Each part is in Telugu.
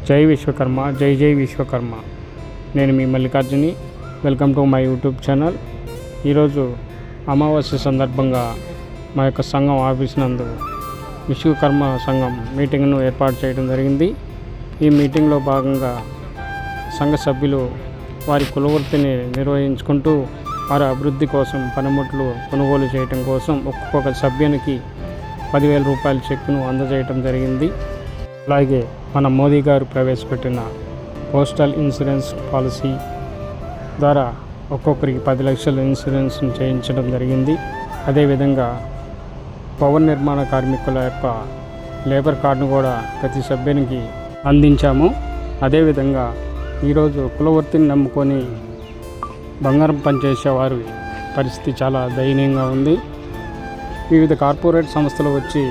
జై విశ్వకర్మ, జై జై విశ్వకర్మ. నేను మీ మల్లికార్జుని. Welcome to my YouTube channel. ఈరోజు అమావాస్య సందర్భంగా మా యొక్క సంఘం ఆఫీస్ నందు విశ్వకర్మ సంఘం మీటింగ్ను ఏర్పాటు చేయడం జరిగింది. ఈ మీటింగ్లో భాగంగా సంఘ సభ్యులు వారి కులవృత్తిని నిర్వహించుకుంటూ వారి అభివృద్ధి కోసం పనిముట్లు కొనుగోలు చేయడం కోసం ఒక్కొక్క సభ్యునికి 10,000 రూపాయల చెక్కును అందజేయడం జరిగింది. అలాగే మన మోదీ గారు ప్రవేశపెట్టిన పోస్టల్ ఇన్సూరెన్స్ పాలసీ ద్వారా ఒక్కొక్కరికి 10 లక్షల ఇన్సూరెన్స్ చేయించడం జరిగింది. అదేవిధంగా భవన నిర్మాణ కార్మికుల యొక్క లేబర్ కార్డును కూడా ప్రతి సభ్యునికి అందించాము. అదేవిధంగా ఈరోజు కులవృత్తిని నమ్ముకొని బంగారం పనిచేసే వారి పరిస్థితి చాలా దయనీయంగా ఉంది. వివిధ కార్పొరేట్ సంస్థలు వచ్చి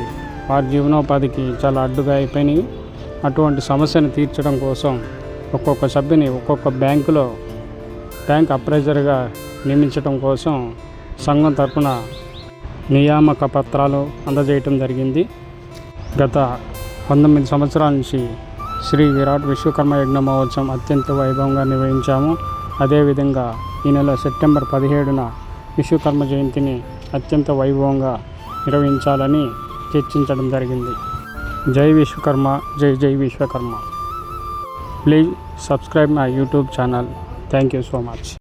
వారి జీవనోపాధికి చాలా అడ్డుగా అయిపోయినాయి. అటువంటి సమస్యను తీర్చడం కోసం ఒక్కొక్క సభ్యుని ఒక్కొక్క బ్యాంక్ అప్రైజర్గా నియమించడం కోసం సంఘం తరపున నియామక పత్రాలు అందజేయటం జరిగింది. గత 19 సంవత్సరాల నుంచి శ్రీ విరాట్ విశ్వకర్మ యజ్ఞ మహోత్సవం అత్యంత వైభవంగా నిర్వహించాము. అదేవిధంగా ఈ నెల సెప్టెంబర్ 17న విశ్వకర్మ జయంతిని అత్యంత వైభవంగా నిర్వహించాలని చర్చించడం జరిగింది. జై విశ్వకర్మ, జై జై Vishwakarma. Please subscribe my YouTube channel. Thank you so much.